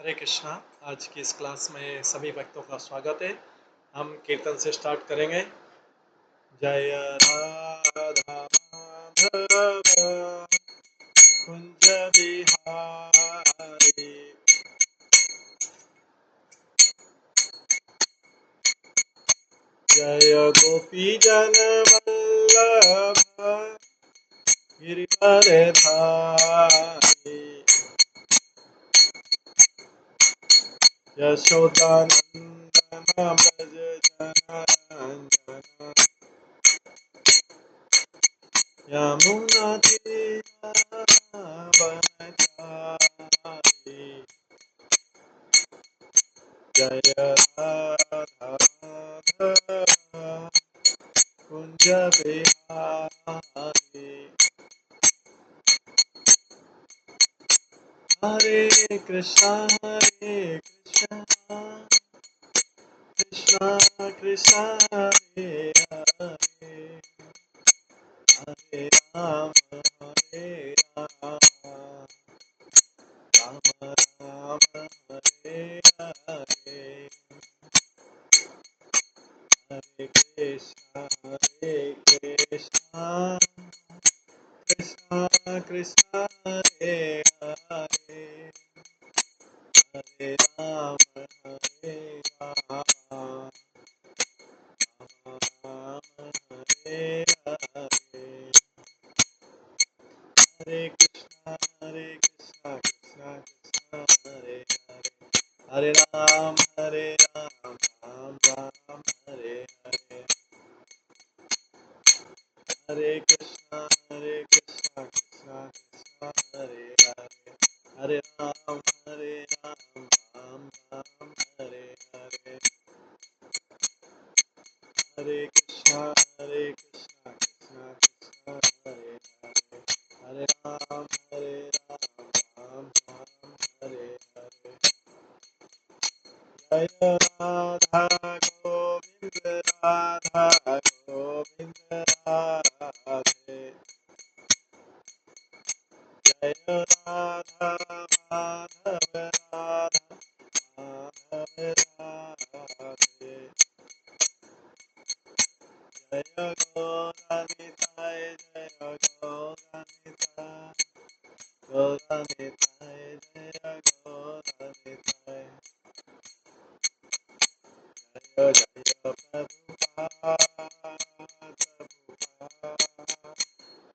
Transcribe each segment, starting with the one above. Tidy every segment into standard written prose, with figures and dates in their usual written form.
हरे कृष्णा। आज की इस क्लास में सभी भक्तों का स्वागत है। हम कीर्तन से स्टार्ट करेंगे। जय राधा माधव कुंज बिहारी, जय गोपी जन वल्लभ गिरिवर धारी, यशोदानंदन ब्रज जनरंजन, यमुना तीरावनचारी, जय राधा माधव कुंज बिहारी। हरे कृष्णा कृष्णा कृष्णा हरे हरे, हरे राम राम राम हरे हरे, हरे कृष्णा कृष्णा कृष्णा हरे हरे, हरे राम राम हरे हरे, हरे कृष्णा कृष्णा कृष्णा हरे हरे, हरे राम राम राम हरे हरे, हरे कृष्णा कृष्णा कृष्णा हरे हरे, हरे राम राम राम हरे हरे, हरे कृष्णा कृष्णा कृष्णा हरे हरे, हरे राम राम राम हरे हरे, जय राधा गोविंद राधा गोविंद राधे, जय राधा माधव राधा माधव राधे, जय गौरनिताय जय गौरनिताय, गौरनिताय जय गौरनिताय, जय जय प्रभुपाद प्रभुपाद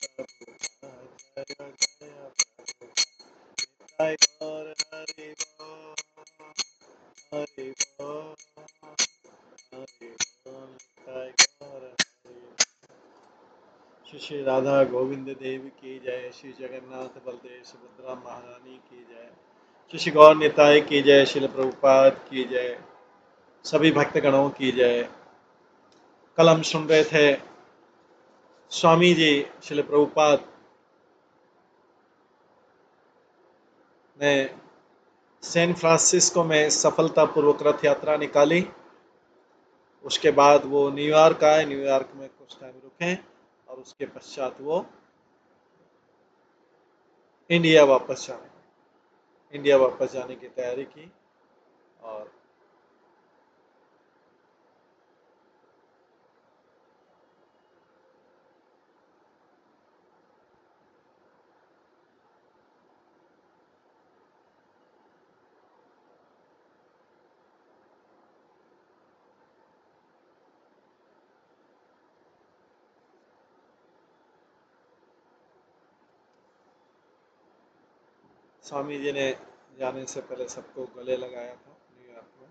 प्रभुपाद, जय जय प्रभुपाद, निताय गौर हरि बोल, हरि बोल, हरि बोल, निताय गौर हरि। श्री श्री राधा गोविंद देव की जय, श्री जगन्नाथ बलदेव सुभद्रा महारानी की जय, श्री श्री गौर निताय की जय, श्रील प्रभुपाद की जय, सभी भक्तगणों की जय। कल हम सुन रहे थे स्वामी जी श्रील प्रभुपाद ने सैन फ्रांसिस्को में सफलतापूर्वक रथ यात्रा निकाली। उसके बाद वो न्यूयॉर्क आए, न्यूयॉर्क में कुछ टाइम रुके और उसके पश्चात वो इंडिया वापस जाने की तैयारी की। और स्वामी जी ने जाने से पहले सबको गले लगाया था न्यूयॉर्क में।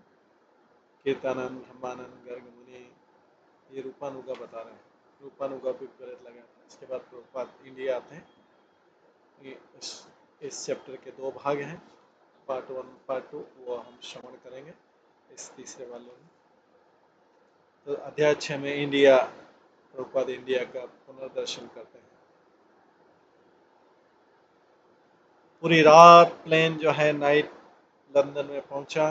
कीर्तानंद, धम्मानंद, गर्ग मुनि, ये रूपानुगा बता रहे हैं। रूपानुगा भी गले लगाया था। इसके बाद प्रभुपाद इंडिया आते हैं। इस चैप्टर के दो भाग हैं, पार्ट 1 पार्ट 2, वो हम श्रवण करेंगे इस तीसरे वाले में। तो अध्याय 6 में इंडिया, प्रभुपाद इंडिया का पुनर्दर्शन करते हैं। पूरी रात प्लेन जो है नाइट लंदन में पहुंचा।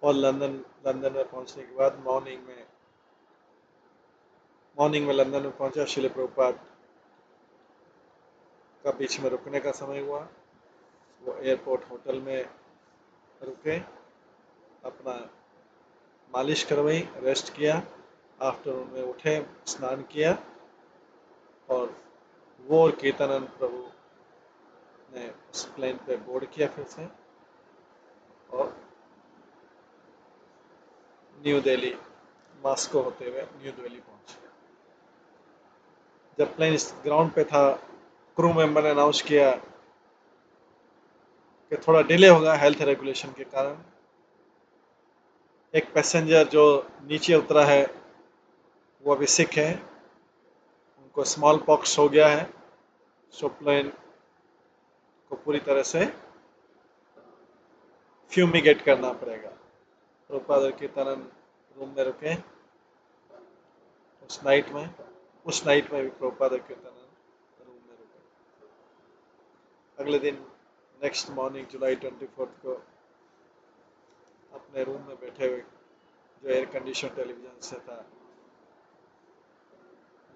और लंदन में पहुंचने के बाद मॉर्निंग में लंदन में पहुंचा। श्रील प्रभुपाद का बीच में रुकने का समय हुआ। वो एयरपोर्ट होटल में रुके, अपना मालिश करवाई, रेस्ट किया। आफ्टरनून में उठे, स्नान किया, और वो और कीर्तनानंद प्रभु ने उस प्लेन पे बोर्ड किया फिर से, और न्यू दिल्ली, मॉस्को होते हुए न्यू दिल्ली पहुंचे। जब प्लेन ग्राउंड पे था, क्रू मेंबर ने अनाउंस किया कि थोड़ा डिले होगा हेल्थ रेगुलेशन के कारण। एक पैसेंजर जो नीचे उतरा है वो अभी सिक है, उनको स्मॉल पॉक्स हो गया है, सो प्लेन को पूरी तरह से फ्यूमिगेट करना पड़ेगा। प्रभुपाद और कीर्तनानंद रूम में रुके उस नाइट में भी प्रभुपाद और कीर्तनानंद रूम में रुके। अगले दिन नेक्स्ट मॉर्निंग जुलाई 24 को अपने रूम में बैठे हुए, जो एयर कंडीशन टेलीविजन से था,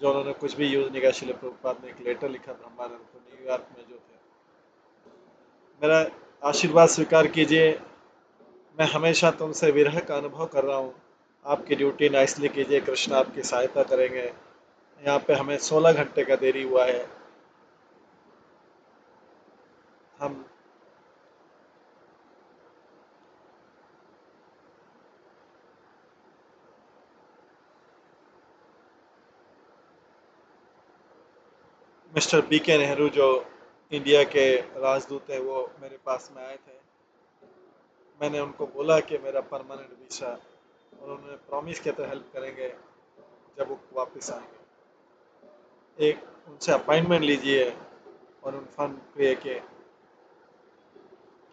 जो उन्होंने कुछ भी यूज नहीं किया, श्रील प्रभुपाद ने एक लेटर लिखा ब्रह्मानंद को न्यूयॉर्क में जो थे, मेरा आशीर्वाद स्वीकार कीजिए, मैं हमेशा तुमसे विरह का अनुभव कर रहा हूँ, आपकी ड्यूटी नाइसली कीजिए, कृष्ण आपकी सहायता करेंगे। यहाँ पे हमें 16 घंटे का देरी हुआ है, हम मिस्टर बी के नेहरू जो इंडिया के राजदूत है, वो मेरे पास में आए थे। मैंने उनको बोला कि मेरा परमानेंट वीज़ा, और उन्होंने प्रॉमिस किया था हेल्प करेंगे जब वो वापस आएंगे। एक उनसे अपॉइंटमेंट लीजिए और इन्फॉर्म करिए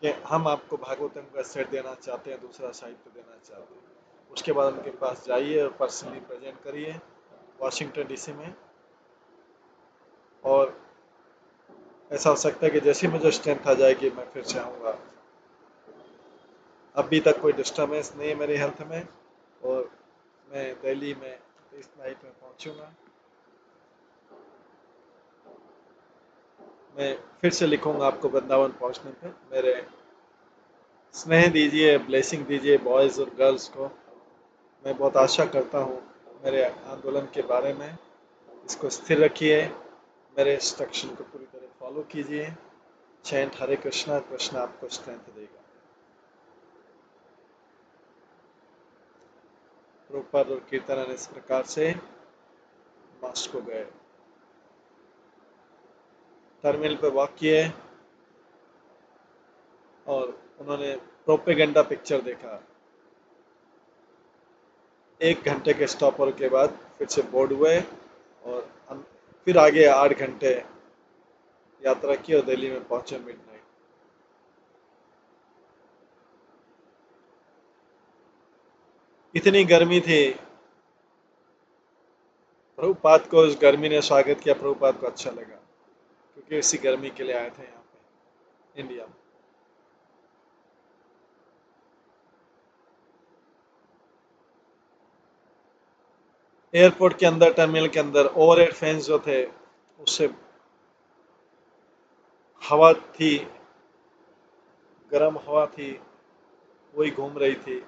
कि हम आपको भागवतम का सेट देना चाहते हैं, दूसरा साहित्य देना चाहते हैं। उसके बाद उनके पास जाइए और पर्सनली प्रेजेंट करिए वाशिंगटन डीसी में। और ऐसा हो सकता है कि जैसे ही मुझे स्ट्रेंथ आ जाएगी मैं फिर से आऊँगा। अभी तक कोई डिस्टर्बेंस नहीं है मेरी हेल्थ में, और मैं दिल्ली में इस नाइट में पहुँचूँगा। मैं फिर से लिखूँगा आपको वृंदावन पहुँचने पे। मेरे स्नेह दीजिए, ब्लेसिंग दीजिए बॉयज़ और गर्ल्स को। मैं बहुत आशा करता हूँ मेरे आंदोलन के बारे में। इसको स्थिर रखिए, मेरे इंस्ट्रक्शन को पूरी तरह फॉलो कीजिए। चैंट हरे कृष्णा, कृष्णा आपको स्ट्रेंथ देगा। प्रभुपाद और कीर्तन इस प्रकार से मॉस्को गए, टर्मिनल पर वॉक किए, और उन्होंने प्रोपेगेंडा पिक्चर देखा। 1 घंटे के स्टॉपर के बाद फिर से बोर्ड हुए, और फिर आगे 8 घंटे यात्रा की और दिल्ली में पहुंचे मिडनाइट। इतनी गर्मी थी, प्रभुपाद को उस गर्मी ने स्वागत किया। प्रभुपाद को अच्छा लगा, क्योंकि इसी गर्मी के लिए आए थे यहाँ पे इंडिया में। एयरपोर्ट के अंदर, टर्मिनल के अंदर ओवरहेड फैंस जो थे, उससे हवा थी, गर्म हवा थी, वही घूम रही थी।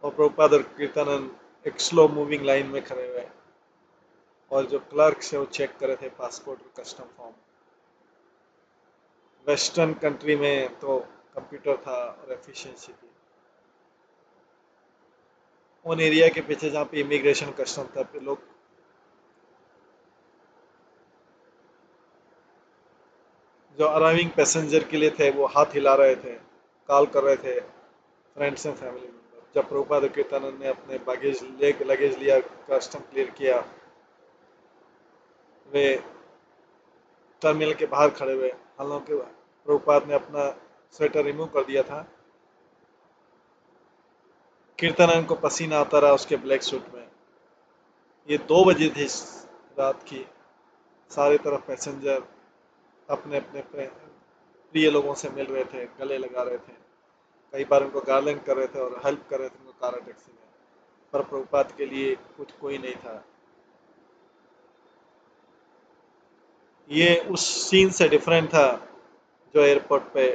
और प्रभुपाद और कीर्तनानंद एक स्लो मूविंग लाइन में खड़े हुए, और जो क्लर्क से वो चेक करे थे पासपोर्ट और कस्टम फॉर्म। वेस्टर्न कंट्री में तो कंप्यूटर था और एफिशिएंसी थी। उन एरिया के पीछे जहाँ पे इमिग्रेशन कस्टम था, पे लोग जो अराइविंग पैसेंजर के लिए थे वो हाथ हिला रहे थे, कॉल कर रहे थे फ्रेंड्स एंड फैमिली मेंबर। जब प्रभुपाद और कीर्तनानंद ने अपने लगेज लिया, कस्टम क्लियर किया, वे टर्मिनल के बाहर खड़े हुए। हालांकि प्रभुपाद ने अपना स्वेटर रिमूव कर दिया था। कीर्तनानंद को पसीना आता रहा उसके ब्लैक सूट में। ये 2 बजे थी रात की, सारे तरफ पैसेंजर अपने अपने प्रिय लोगों से मिल रहे थे, गले लगा रहे थे, कई बार उनको गार्लिंग कर रहे थे और हेल्प कर रहे थे उनको कार टैक्सी में। पर प्रभुपाद के लिए कुछ कोई नहीं था। ये उस सीन से डिफरेंट था जो एयरपोर्ट पे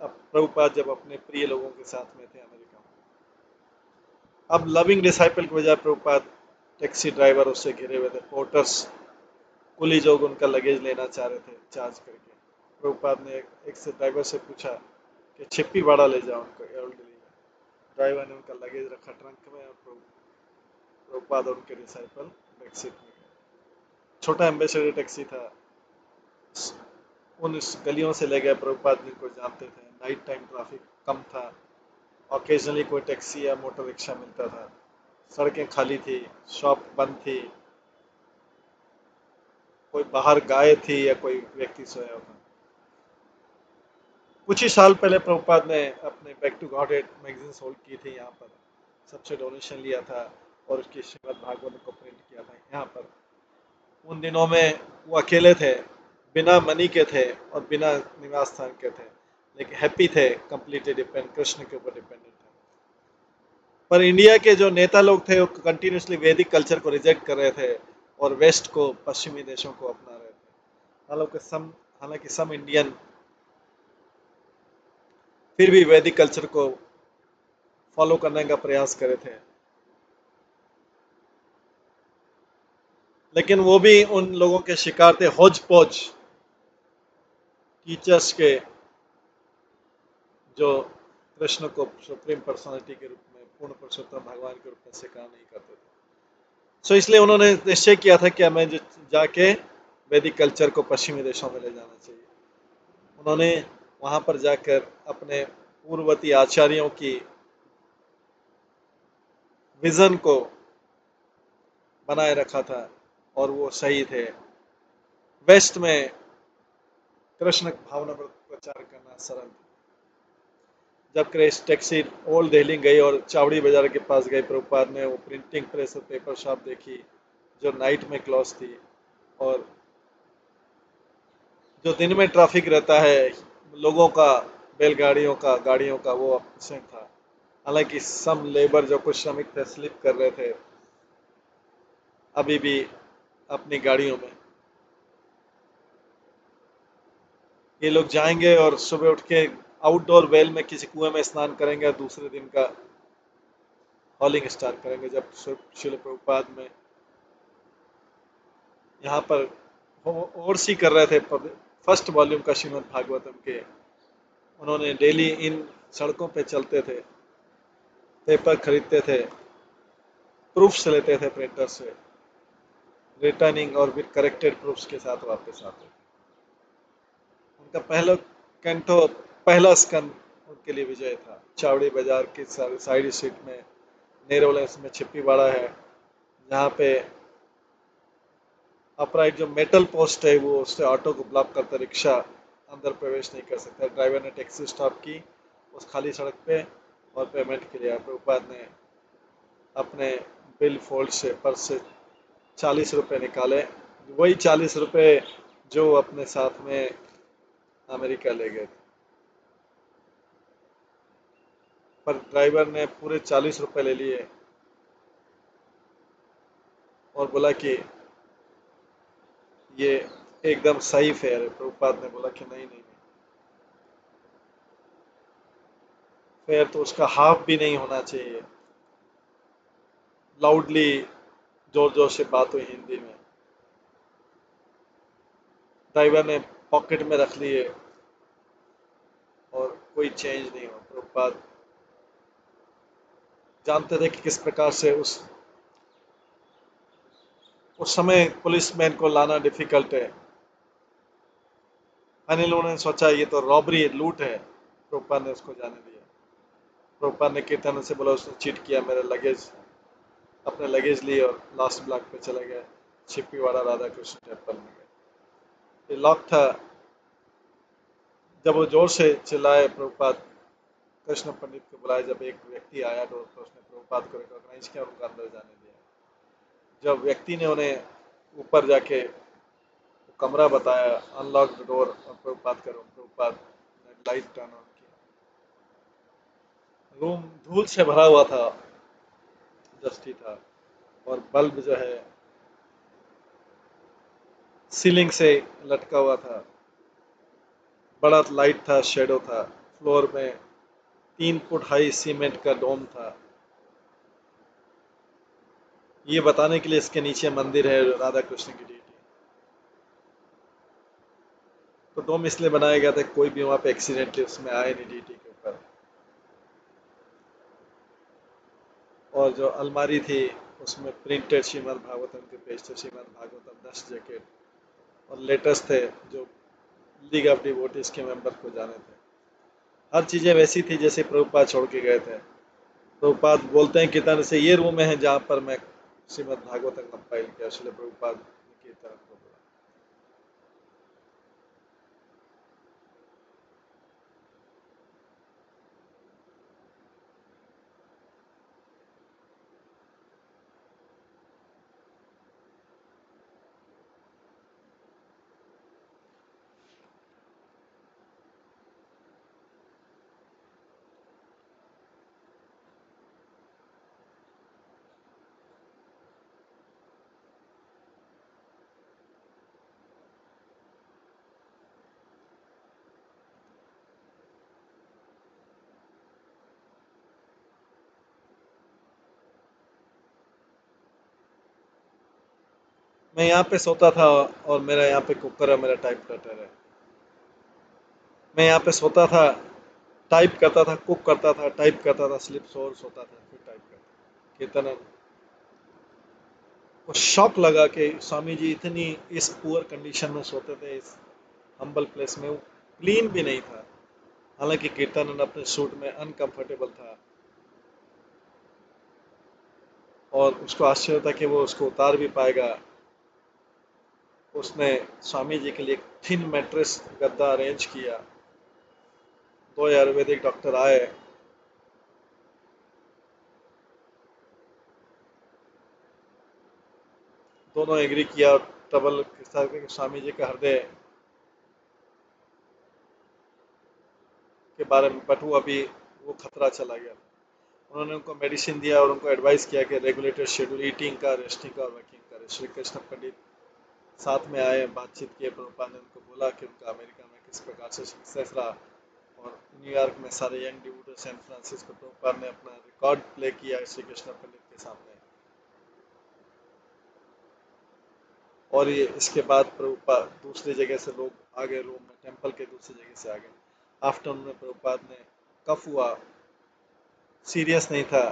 अब प्रभुपाद जब अपने प्रिय लोगों के साथ में थे अमेरिका में। अब लविंग डिसाइपल के बजाय प्रभुपाद टैक्सी ड्राइवर उससे घिरे हुए थे, पोर्टर्स, कुली जो उनका लगेज लेना चाह रहे थे चार्ज करके। प्रभुपाद ने एक से ड्राइवर से पूछा कि छिप्पी वाड़ा ले जाओ उनको एयरल दिल्ली में। ड्राइवर ने उनका लगेज रखा ट्रंक में और प्रभुपाद और उनके डिसाइपल बैक सीट में गए। छोटा एम्बेसडर टैक्सी था, उन गलियों से ले गए प्रभुपाद जिनको जानते थे। नाइट टाइम ट्रैफिक कम था, ऑकेजनली कोई टैक्सी या मोटर रिक्शा मिलता था। सड़कें खाली थी, शॉप बंद थी, कोई बाहर गाय थी या कोई व्यक्ति सोया था। कुछ ही साल पहले प्रभुपाद ने अपने back to God magazine sold की थी यहाँ पर, सबसे डोनेशन लिया था और उसकी श्रीमद् भागवत को प्रिंट किया था यहाँ पर। उन दिनों में वो अकेले थे, बिना मनी के थे और बिना निवास स्थान के थे, लेकिन हैप्पी थे, कंप्लीटली डिपेंड कृष्ण के ऊपर डिपेंडेंट थे। पर इंडिया के जो नेता लोग थे वो कंटिन्यूसली वैदिक कल्चर को रिजेक्ट कर रहे थे और वेस्ट को, पश्चिमी देशों को अपना रहे थे। हालांकि सम इंडियन फिर भी वैदिक कल्चर को फॉलो करने का प्रयास करे थे, लेकिन वो भी उन लोगों के शिकार थे होज पोज टीचर्स के, जो कृष्ण को सुप्रीम पर्सनालिटी के रूप में, पूर्ण पुरुषोत्तम भगवान के रूप में स्वीकार नहीं करते थे। सो इसलिए उन्होंने निश्चय किया था कि हमें जाके वैदिक कल्चर को पश्चिमी देशों में ले जाना चाहिए। उन्होंने वहां पर जाकर अपने पूर्ववर्ती आचार्यों की विजन को बनाए रखा था और वो सही थे। वेस्ट में कृष्ण भावना पर प्रचार करना सरल था। जब क्रेश टैक्सी ओल्ड दिल्ली गई और चावड़ी बाजार के पास गई, प्रभुपाद ने वो प्रिंटिंग प्रेस और पेपर शॉप देखी जो नाइट में क्लोज थी, और जो दिन में ट्रैफिक रहता है लोगों का, बैलगाड़ियों का, गाड़ियों का, वो अपसेंट था। हालांकि सम लेबर जो कुछ श्रमिक थे स्लिप कर रहे थे अभी भी अपनी गाड़ियों में। ये लोग जाएंगे और सुबह उठ के आउटडोर वेल में किसी कुएं में स्नान करेंगे और दूसरे दिन का हॉलिंग स्टार्ट करेंगे। जब शिल प्रभुपाद में यहाँ पर ओवरसी कर रहे थे फर्स्ट वॉल्यूम का श्रीमद् भागवतम के, उन्होंने डेली इन सड़कों पे चलते थे, पेपर खरीदते थे, प्रूफ्स लेते थे प्रिंटर से, रिटर्निंग और विद करेक्टेड प्रूफ्स के साथ वापस आते थे। उनका कैंटो पहला स्कंद उनके लिए विजय था। चावड़ी बाजार की साइड स्ट्रीट में नेरोलेंस में छिप्पीवाड़ा है, जहाँ पे अपराइट जो मेटल पोस्ट है वो उससे ऑटो को ब्लॉक करता, रिक्शा अंदर प्रवेश नहीं कर सकता। ड्राइवर ने टैक्सी स्टॉप की उस खाली सड़क पे और पेमेंट के लिए प्रभुपाद ने अपने बिल फोल्ड से पर्स से 40 रुपये निकाले, वही 40 रुपये जो अपने साथ में अमेरिका ले गए थे। पर ड्राइवर ने पूरे 40 रुपये ले लिए और बोला कि ये एकदम सही फेयर है। प्रभुपाद ने बोला कि नहीं नहीं नहीं, फेयर तो उसका हाफ भी नहीं होना चाहिए। लाउडली जोर जोर से बात हुई हिंदी में। ड्राइवर ने पॉकेट में रख लिए और कोई चेंज नहीं हुआ। प्रभुपाद जानते थे कि किस प्रकार से उस समय पुलिसमैन को लाना डिफिकल्ट है। अनिल ने सोचा ये तो रॉबरी लूट है, प्रभुपाद ने उसको जाने दिया। प्रभुपाद ने कीर्तन से बोला उसने चीट किया मेरा लगेज, अपने लगेज लिए और लास्ट ब्लॉक पे चले गए, छिप्पीवाड़ा राधा कृष्ण टेम्पल में गए। ये लॉक था। जब वो जोर से चिल्लाए प्रभुपाद, कृष्ण पंडित को बुलाया, जब एक व्यक्ति आया डोर पर, उसने प्रभुपाद को रिकॉग्नाइज किया और उनको अंदर जाने दिया। जब व्यक्ति ने उन्हें ऊपर जाके कमरा बताया, अनलॉक द डोर और प्रभुपाद का रूम, प्रभुपाद ने लाइट टर्न ऑन किया। रूम धूल से भरा हुआ था, डस्टी था, और बल्ब जो है सीलिंग से लटका हुआ था, बड़ा लाइट था, शेडो था। फ्लोर में 3 फुट हाई सीमेंट का डोम था। ये बताने के लिए इसके नीचे मंदिर है राधा कृष्ण की डीटी। तो डोम इसलिए बनाया गया था कि कोई भी वहां पे एक्सीडेंटली उसमें आए नहीं डीटी के ऊपर। और जो अलमारी थी उसमें प्रिंटेड श्रीमद् भागवतम के पेज थे, श्रीमद् भागवतम 10 जैकेट और लेटेस्ट थे जो लीग ऑफ डिवोटीज के मेंबर को जाने थे। हर चीज़ें वैसी थी जैसे प्रभुपाद छोड़ के गए थे। प्रभुपाद बोलते हैं कीर्तन से, ये रूम है जहाँ पर मैं श्रीमद् भागवतम कंपाइल किया। श्रील प्रभुपाद ने कीर्तन को बोला। मैं यहाँ पे सोता था और मेरा यहाँ पे कुकर है, मेरा टाइप कटर है। मैं यहाँ पे सोता था, टाइप करता था, कुक करता था, टाइप करता था, स्लिप सो सोता था, फिर टाइप करता। कीर्तन को शौक लगा कि स्वामी जी इतनी इस पुअर कंडीशन में सोते थे, इस हम्बल प्लेस में। वो क्लीन भी नहीं था, हालांकि कीर्तन अपने सूट में अनकंफर्टेबल था और उसको आश्चर्य था कि वो उसको उतार भी पाएगा। उसने स्वामी जी के लिए एक थिन मैट्रेस गद्दा अरेंज किया। 2 आयुर्वेदिक डॉक्टर आए, दोनों एग्री किया। ट्रबल के साथ स्वामी जी का हृदय के बारे में, बट वो अभी वो खतरा चला गया। उन्होंने उनको मेडिसिन दिया और उनको एडवाइस किया कि रेगुलेटेड शेड्यूल ईटिंग का, रेस्टिंग का और वर्किंग का। श्री कृष्ण पंडित साथ में आए, बातचीत किए। प्रभुपाद ने उनको बोला कि उनका अमेरिका में किस प्रकार से सक्सेस रहा और न्यूयॉर्क में सारे young devotee, San Francisco. Prabhupada ने अपना रिकॉर्ड प्ले किया श्री कृष्ण पंडित के सामने। और ये इसके बाद प्रभुपाद दूसरी जगह से लोग आ गए, रोम में टेम्पल के दूसरी जगह से आ गए। आफ्टरनून में प्रभुपाद ने कफ हुआ, सीरियस नहीं था।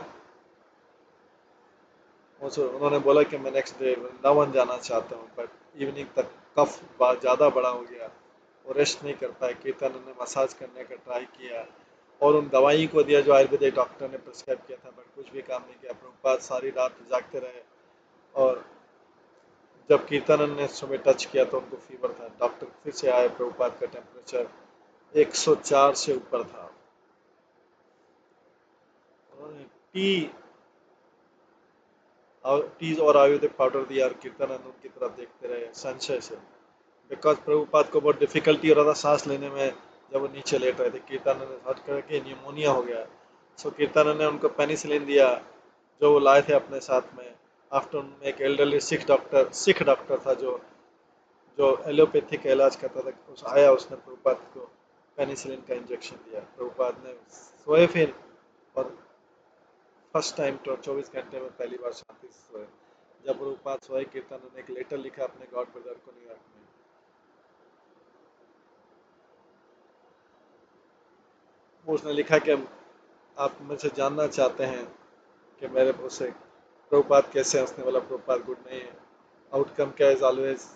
उन्होंने बोला कि मैं नेक्स्ट डे वृंदावन जाना चाहता हूँ, बट इवनिंग तक कफ ज़्यादा बड़ा हो गया, वो रेस्ट नहीं कर पाए। कीर्तन ने मसाज करने का ट्राई किया और उन दवाई को दिया जो आयुर्वेदिक डॉक्टर ने प्रिस्क्राइब किया था, बट कुछ भी काम नहीं किया। प्रभुपाद सारी रात जागते रहे और जब कीर्तन ने सुबह टच किया तो उनको फीवर था। डॉक्टर फिर से आए, प्रभुपाद का टेम्परेचर 104 से ऊपर था। उन्होंने टी और आयुर्वेदिक पाउडर दिया और कीर्तन उनकी तरफ देखते रहे संशय से। बिकॉज प्रभुपाद को बहुत डिफिकल्टी हो रहा था सांस लेने में जब वो नीचे लेट रहे थे। कीर्तन ने हट करके न्यूमोनिया हो गया। सो कीर्तन ने उनको पेनिसिलिन दिया जो वो लाए थे अपने साथ में। आफ्टर में एक एल्डरली सिख डॉक्टर था जो जो एलोपैथिक का इलाज करता था, उस आया, उसने प्रभुपाद को पेनिसिलिन का इंजेक्शन दिया। प्रभुपाद ने सोए फिर, और फर्स्ट टाइम तो 24 घंटे में पहली बार शांति से सोए। जब प्रभुपाद सोए, कीर्तन ने एक लेटर लिखा अपने गॉड ब्रदर को न्यूयॉर्क में। वो उसने लिखा कि आप मुझसे जानना चाहते हैं कि मेरे उसे प्रभुपाद कैसे हैं। उसने बोला प्रभुपाद गुड नहीं है। आउटकम क्या इज ऑलवेज,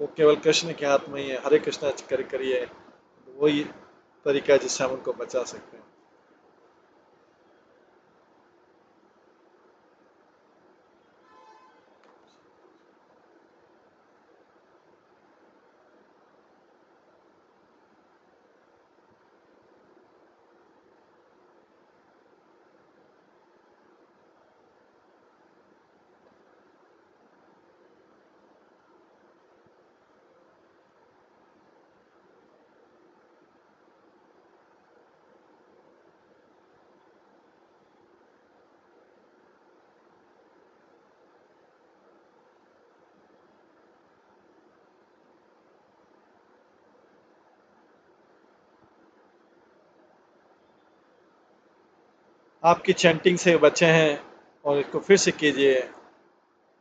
वो केवल कृष्ण के हाथ में ही है। हरे कृष्णा करिए, वही तरीका है जिससे हम उनको बचा सकते हैं। आपकी चैंटिंग से बचे हैं और इसको फिर से कीजिए।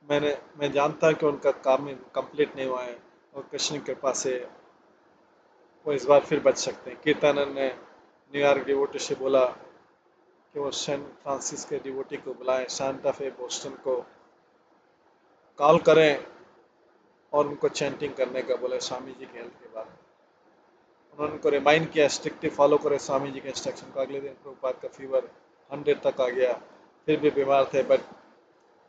मैं जानता हूँ कि उनका काम कंप्लीट नहीं हुआ है और कृष्ण की कृपा से वो इस बार फिर बच सकते हैं। कीर्तनंद ने न्यूयॉर्क डिवोटी से बोला कि वो सैन फ्रांसिस के डिवोटी को बुलाएं, सांता फे बोस्टन को कॉल करें और उनको चैंटिंग करने का बोले स्वामी जी के हेल्थ के बारे में। उन्होंने उनको रिमाइंड किया स्ट्रिक्टली फॉलो करें स्वामी जी के इंस्ट्रक्शन को। अगले दिन प्रभुपाद का फीवर 100 तक आ गया, फिर भी बीमार थे, बट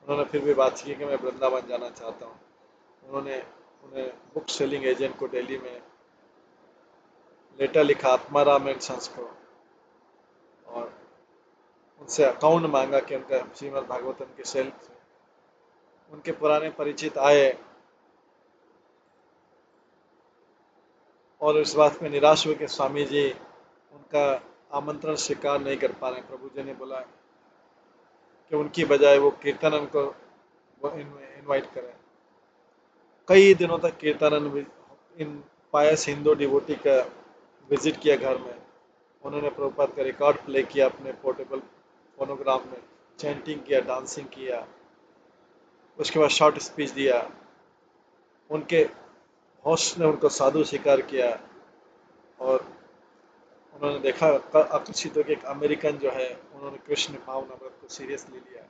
उन्होंने फिर भी बात की कि मैं वृंदावन जाना चाहता हूँ। उन्होंने उन्हें बुक सेलिंग एजेंट को दिल्ली में लेटर लिखा, आत्माराम एंड सन्स को, और उनसे अकाउंट मांगा कि उनका श्रीमद् भागवतम के सेल। उनके पुराने परिचित आए और इस बात में निराश हुए कि स्वामी जी उनका आमंत्रण स्वीकार नहीं कर पा रहे हैं। प्रभु जी ने बोला कि उनकी बजाय वो कीर्तनन को इनवाइट करें। कई दिनों तक कीर्तनन इन पायस हिंदू डिवोटी का विजिट किया घर में। उन्होंने प्रभुपाद का रिकॉर्ड प्ले किया अपने पोर्टेबल फोनोग्राम में, चैंटिंग किया, डांसिंग किया, उसके बाद शॉर्ट स्पीच दिया। उनके होस्ट ने उनको साधु स्वीकार किया और उन्होंने देखा आकर्षित हो कि एक अमेरिकन जो है, उन्होंने कृष्ण भावनामृत को सीरियसली लिया।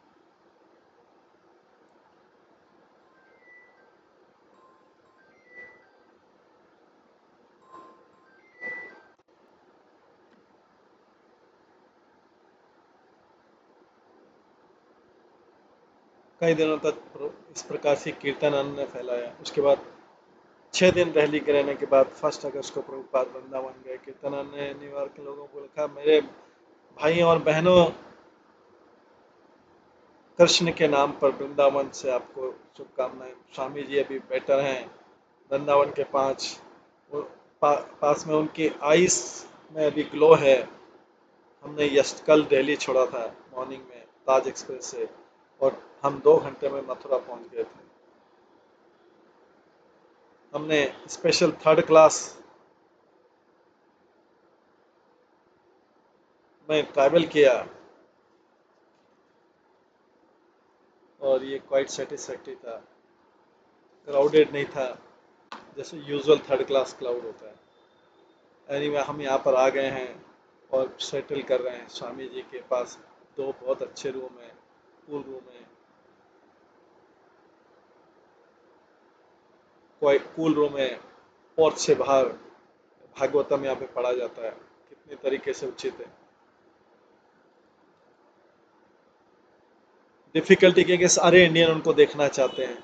कई दिनों तक इस प्रकार से कीर्तन अन्न ने फैलाया। उसके बाद 6 दिन रैली के रहने के बाद 1 अगस्त को प्रभुपाद वृंदावन गए। कीर्तन ने न्यूयॉर्क के लोगों को लिखा, मेरे भाइयों और बहनों, कृष्ण के नाम पर वृंदावन से आपको शुभकामनाएं। स्वामी जी अभी बेटर हैं वृंदावन के पास में। उनकी आइस में अभी ग्लो है। हमने कल दिल्ली छोड़ा था मॉर्निंग में ताज एक्सप्रेस से, और हम 2 घंटे में मथुरा पहुंच गए थे। हमने स्पेशल 3rd क्लास में ट्रैवल किया और ये क्वाइट सेटिस्फैक्ट्री था, क्राउडेड नहीं था जैसे यूजुअल 3rd क्लास क्लाउड होता है। एनीवे हम यहाँ पर आ गए हैं और सेटल कर रहे हैं। स्वामी जी के पास 2 बहुत अच्छे रूम हैं, पूल रूम है, कोई कूल रूम है। पोर्च से बाहर भागवतम यहाँ पे पढ़ा जाता है, कितनी तरीके से उचित है। डिफिकल्टी के सारे इंडियन उनको देखना चाहते हैं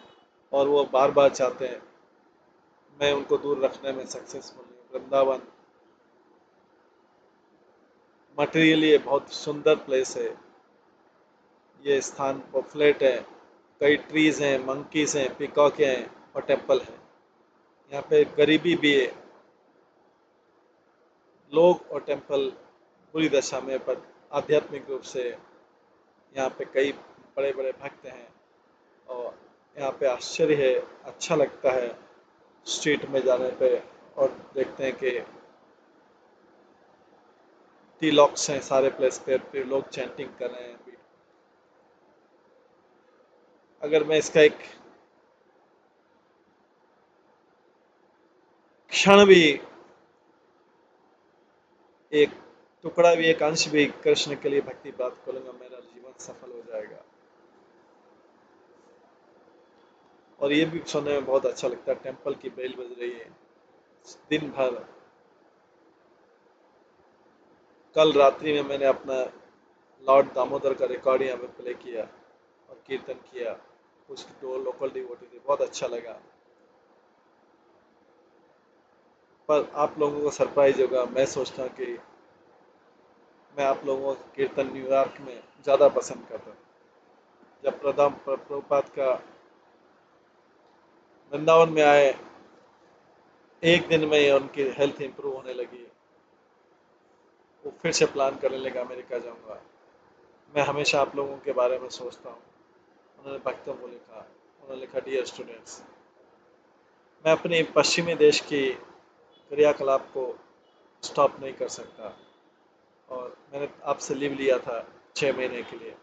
और वो बार बार चाहते हैं। मैं उनको दूर रखने में सक्सेसफुल हूँ। वृंदावन मटेरियली बहुत सुंदर प्लेस है। ये स्थान पॉपुलेट है, कई ट्रीज हैं, मंकीज हैं, पिकॉक हैं और टेम्पल है। यहाँ पे गरीबी भी है, लोग और टेम्पल बुरी दशा में, पर आध्यात्मिक रूप से यहाँ पे कई बड़े बड़े भक्त हैं। और यहाँ पे आश्चर्य है, अच्छा लगता है स्ट्रीट में जाने पे और देखते हैं कि टी लॉक्स हैं सारे प्लेस पे, फिर लोग चैंटिंग कर रहे हैं। अगर मैं इसका एक क्षण भी, एक टुकड़ा भी, एक अंश भी कृष्ण के लिए भक्ति प्राप्त करूंगा, मेरा जीवन सफल हो जाएगा। और ये भी सुनने में बहुत अच्छा लगता है, टेम्पल की बेल बज रही है दिन भर। कल रात्रि में मैंने अपना लॉर्ड दामोदर का रिकॉर्ड यहाँ पे प्ले किया और कीर्तन किया। कुछ दो लोकल डिवोटी थे, बहुत अच्छा लगा। पर आप लोगों को सरप्राइज होगा, मैं सोचता हूँ कि मैं आप लोगों का कीर्तन न्यूयॉर्क में ज़्यादा पसंद करता हूँ। जब प्रभुपाद का वृंदावन में आए, एक दिन में ही उनकी हेल्थ इंप्रूव होने लगी। वो फिर से प्लान करने लगा अमेरिका जाऊंगा। मैं हमेशा आप लोगों के बारे में सोचता हूँ। उन्होंने भक्तों को लिखा, उन्होंने लिखा, डियर स्टूडेंट्स, मैं अपने पश्चिमी देश की क्रियाकलाप को स्टॉप नहीं कर सकता और मैंने आपसे लीव लिया था 6 महीने के लिए।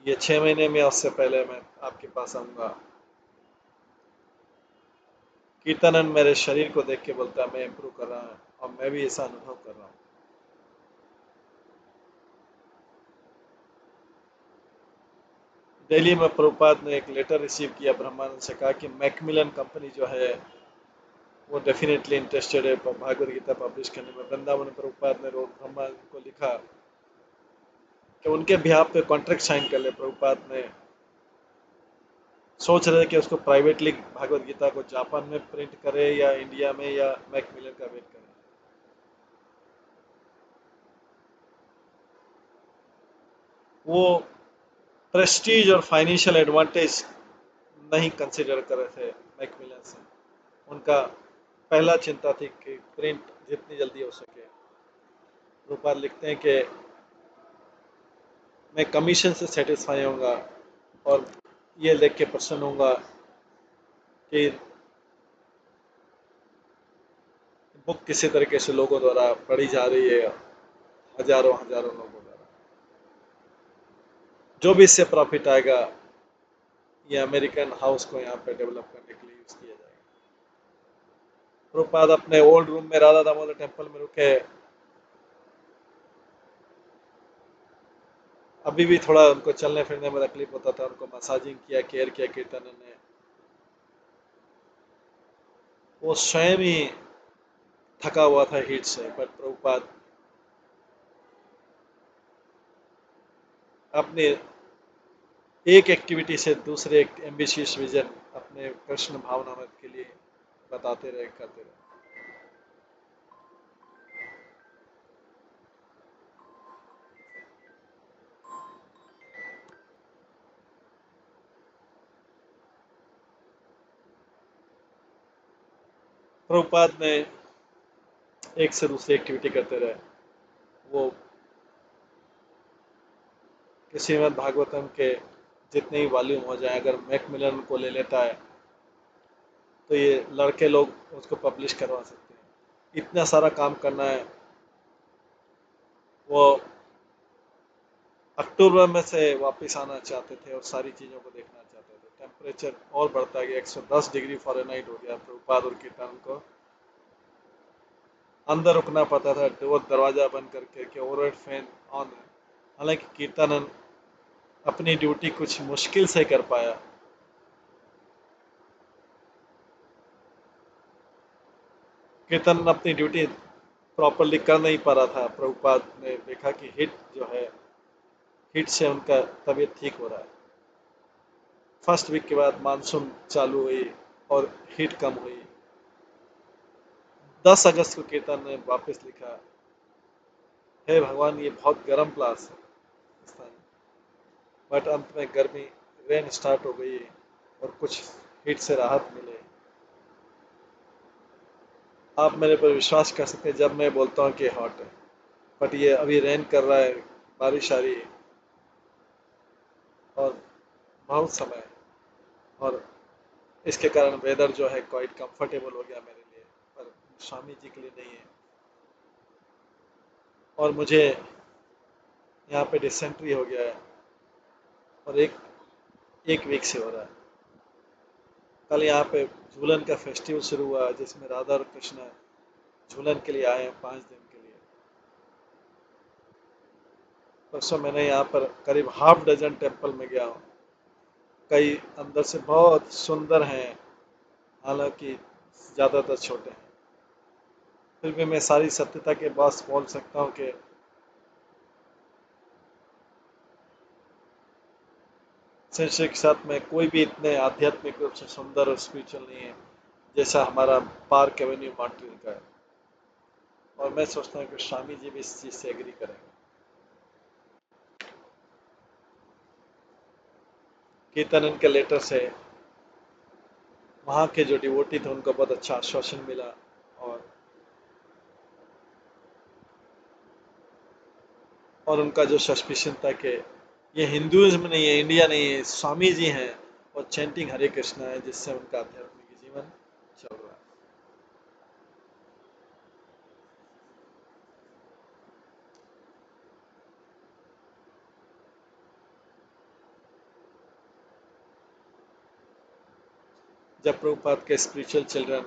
ये 6 महीने में उससे पहले मैं आपके पास आऊंगा। कीर्तनन मेरे शरीर को देख के बोलता है मैं इम्प्रूव कर रहा हूँ, और मैं भी ऐसा अनुभव कर रहा हूँ। दिल्ली में प्रभुपाद ने एक लेटर रिसीव किया, ब्रह्मानंद से कहा कि मैकमिलन कंपनी जो है वो डेफिनेटली इंटरेस्टेड है भागवत गीता पब्लिश करने में। वृंदावन में प्रभुपाद ने रोज ब्रह्मानंद को लिखा कि उनके बिहाफ पे कॉन्ट्रैक्ट साइन कर ले। प्रभुपाद ने सोच रहे कि उसको प्राइवेटली भागवत गीता को जापान में प्रिंट करे या इंडिया में, या मैकमिलन का वेट करे। वो प्रेस्टीज और फाइनेंशियल एडवांटेज नहीं कंसिडर कर रहे थे मैकमिलन से। उनका पहला चिंता थी कि प्रिंट जितनी जल्दी हो सके। रूपाल लिखते हैं कि मैं कमीशन से सेटिस्फाई होऊंगा और ये देख के प्रसन्न होऊंगा कि बुक किसी तरीके से लोगों द्वारा पढ़ी जा रही है, हजारों हजारों लोगों द्वारा। जो भी इससे प्रॉफिट आएगा ये अमेरिकन हाउस को यहाँ पे डेवलप करने के लिए यूज किया जाएगा। प्रभुपाद अपने ओल्ड रूम में राधा दामोदर टेम्पल में रुके। अभी भी थोड़ा उनको चलने फिरने में तकलीफ होता था, उनको मसाजिंग किया, केयर किया कीर्तन ने। वो स्वयं ही थका हुआ था हीट से, बट प्रभुपाद अपने एक एक्टिविटी से दूसरे एक एम्बिशियस विजन अपने कृष्ण भावनामृत के लिए बताते रहे, करते रहे। प्रभुपाद ने एक से दूसरी एक्टिविटी करते रहे। वो कि श्रीमद् भागवतम के जितने ही वॉल्यूम हो जाए, अगर मैकमिलन को ले लेता है तो ये लड़के लोग उसको पब्लिश करवा सकते हैं। इतना सारा काम करना है। वो अक्टूबर में से वापस आना चाहते थे और सारी चीज़ों को देखना चाहते थे। टेम्परेचर और बढ़ता गया, 110 डिग्री फ़ारेनहाइट हो गया। प्रभुपाद और कीर्तन को अंदर रुकना पड़ता था, वो दरवाज़ा बंद करके कि ओवरहेड फैन ऑन है। हालांकि कीर्तन अपनी ड्यूटी कुछ मुश्किल से कर पाया। कीर्तन अपनी ड्यूटी प्रॉपरली कर नहीं पा रहा था। प्रभुपाद ने देखा कि हिट जो है, हिट से उनका तबीयत ठीक हो रहा है। फर्स्ट वीक के बाद मानसून चालू हुई और हीट कम हुई। 10 अगस्त को कीर्तन ने वापस लिखा, हे भगवान ये बहुत गर्म क्लास है स्थान, बट अंत में गर्मी रेन स्टार्ट हो गई और कुछ हीट से राहत मिले। आप मेरे पर विश्वास कर सकते हैं जब मैं बोलता हूँ कि हॉट है, बट ये अभी रेन कर रहा है, बारिश आ रही है और बहुत समय है, और इसके कारण वेदर जो है क्वाइट कंफर्टेबल हो गया मेरे लिए, पर स्वामी जी के लिए नहीं है। और मुझे यहाँ पे डिसेंट्री हो गया है और एक एक वीक से हो रहा है। कल यहाँ पे झूलन का फेस्टिवल शुरू हुआ जिसमें राधा और कृष्ण झूलन के लिए आए हैं 5 दिन के लिए। परसों मैंने यहाँ पर करीब हाफ डजन टेम्पल में गया हूँ। कई अंदर से बहुत सुंदर हैं, हालांकि ज़्यादातर छोटे हैं। फिर भी मैं सारी सत्यता के पास बोल सकता हूँ कि शिष्य के साथ में कोई भी इतने आध्यात्मिक रूप से सुंदर और स्पिरिचुअल नहीं है जैसा हमारा पार्क एवेन्यू मॉन्ट्रियल का है। और मैं सोचता हूँ कि स्वामी जी भी इस चीज़ से एग्री करेंगे। कीर्तन के लेटर से वहाँ के जो डिवोटी थे उनको बहुत अच्छा आश्वासन मिला। और उनका जो सस्पिशन था कि ये हिंदुइज्म नहीं है, इंडिया नहीं है, स्वामी जी हैं और चैंटिंग हरे कृष्णा है जिससे उनका आध्यात्मिक जीवन चल रहा है। जब प्रभुपाद के स्पिरिचुअल चिल्ड्रन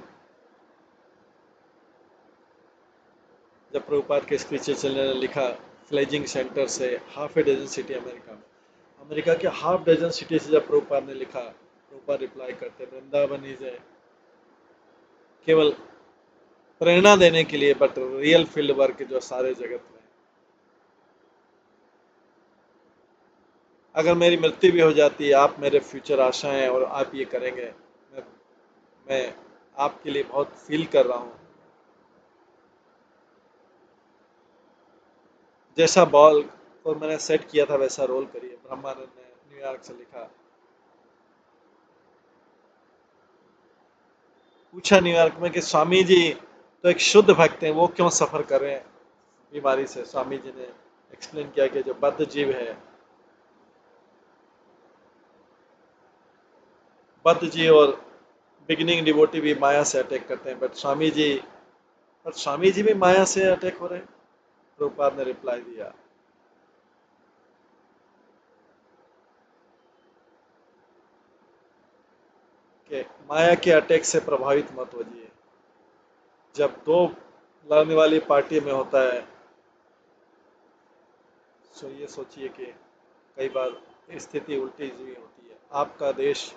जब प्रभुपाद के स्पिरिचुअल चिल्ड्रन ने लिखा फ्लेजिंग सेंटर से half a dozen city America में, अमेरिका के हाफ डजन सिटी से जब प्रभुपाद ने लिखा, प्रभुपाद रिप्लाई करते वृंदावन इज केवल प्रेरणा देने के लिए, बट रियल फील्ड वर्क जो सारे जगत में, अगर मेरी मृत्यु भी हो जाती है, आप मेरे फ्यूचर आशा हैं और आप ये करेंगे, मैं आपके लिए बहुत फील कर रहा हूँ। जैसा बॉल और मैंने सेट किया था वैसा रोल करिए, ब्रह्मानंद ने न्यूयॉर्क से लिखा। पूछा न्यूयॉर्क में कि स्वामी जी तो एक शुद्ध भक्त हैं, वो क्यों सफर कर रहे हैं बीमारी से। स्वामी जी ने एक्सप्लेन किया कि जो बद्ध जीव है, बद्ध जीव और बिगिनिंग डिवोटी भी माया से अटैक करते हैं, बट स्वामी जी भी माया से अटैक हो रहे हैं। प्रभुपाद ने रिप्लाई दिया कि माया के अटैक से प्रभावित मत होइए। जब दो लड़ने वाली पार्टी में होता है, तो ये सोचिए कि कई बार स्थिति उल्टी हुई होती है। आपका देश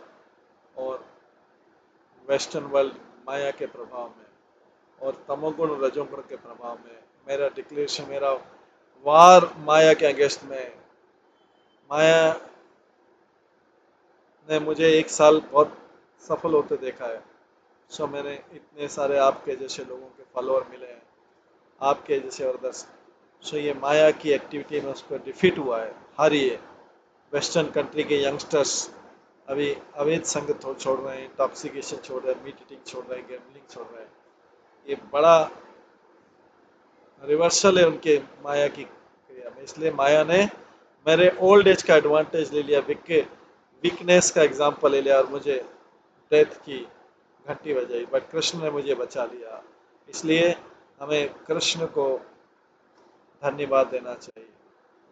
और वेस्टर्न वर्ल्ड माया के प्रभाव में और तमोगुण रजोगुण के प्रभाव में, मेरा डिक्लेरेशन, मेरा वार माया के अगेंस्ट में। माया ने मुझे एक साल बहुत सफल होते देखा है, सो मैंने इतने सारे आपके जैसे लोगों के फॉलोअर मिले हैं, आपके जैसे और दस, सो ये माया की एक्टिविटी में उसको डिफीट हुआ है, हारिए। वेस्टर्न कंट्री के यंगस्टर्स अभी अवैध संगत छोड़ रहे हैं, इंटॉक्सिकेशन छोड़ रहे हैं, मीट ईटिंग छोड़ रहे हैं, गैम्बलिंग छोड़ रहे हैं। ये बड़ा रिवर्सल है उनके माया की क्रिया में। इसलिए माया ने मेरे ओल्ड एज का एडवांटेज ले लिया, वीकनेस का एग्जाम्पल ले लिया और मुझे डेथ की घंटी बजाई, बट कृष्ण ने मुझे बचा लिया। इसलिए हमें कृष्ण को धन्यवाद देना चाहिए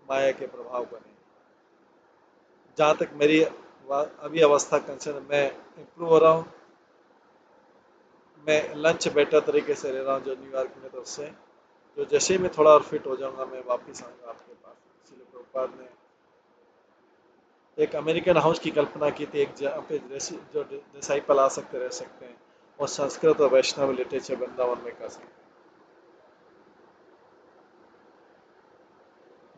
माया के प्रभाव को नहीं। जहाँ तक मेरी अभी अवस्था कंसर्न, मैं इम्प्रूव हो रहा हूँ, मैं लंच बेटर तरीके से ले रहा हूँ जो न्यूयॉर्क में तरफ से, जो जैसे ही मैं थोड़ा और फिट हो जाऊंगा मैं वापस आऊंगा आपके पास। इसलिए प्रभुपाद ने एक अमेरिकन हाउस की कल्पना की थी, एक जहाँ पे जो डिसाइपल आ सकते रह सकते हैं और संस्कृत और वैष्णव लिटरेचर वृंदावन में कर सकते हैं।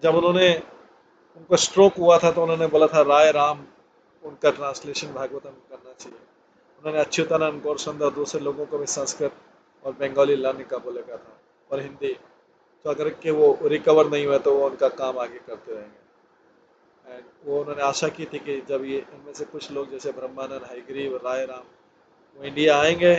जब उनको स्ट्रोक हुआ था तो उन्होंने बोला था राय राम, उनका ट्रांसलेशन भागवतम करना चाहिए। उन्होंने अच्युतानंद गौरसुंदर और दूसरे लोगों को भी संस्कृत और बंगाली लाने का बोलेगा था और हिंदी। तो अगर कि वो रिकवर नहीं हुआ तो वो उनका काम आगे करते रहेंगे। एंड वो उन्होंने आशा की थी कि जब ये इनमें से कुछ लोग जैसे ब्रह्मानंद, हयग्रीव, राय राम, वो इंडिया आएंगे,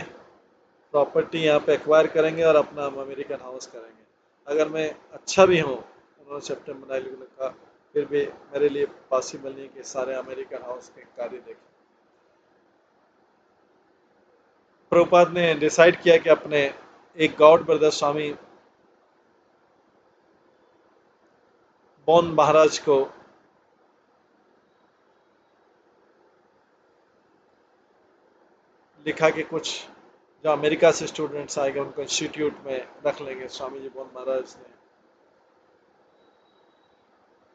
प्रॉपर्टी यहाँ पे एक्वायर करेंगे और अपना अमेरिकन हाउस करेंगे। अगर मैं अच्छा भी हूँ, उन्होंने सितंबर 9 को कहा, फिर भी मेरे लिए पॉसिबल नहीं कि सारे अमेरिकन हाउस के कार्य देखें। प्रभुपाद ने डिसाइड किया कि अपने एक गॉड ब्रदर स्वामी बॉन महाराज को लिखा कि कुछ जो अमेरिका से स्टूडेंट्स आएंगे उनको इंस्टीट्यूट में रख लेंगे। स्वामी जी बॉन महाराज ने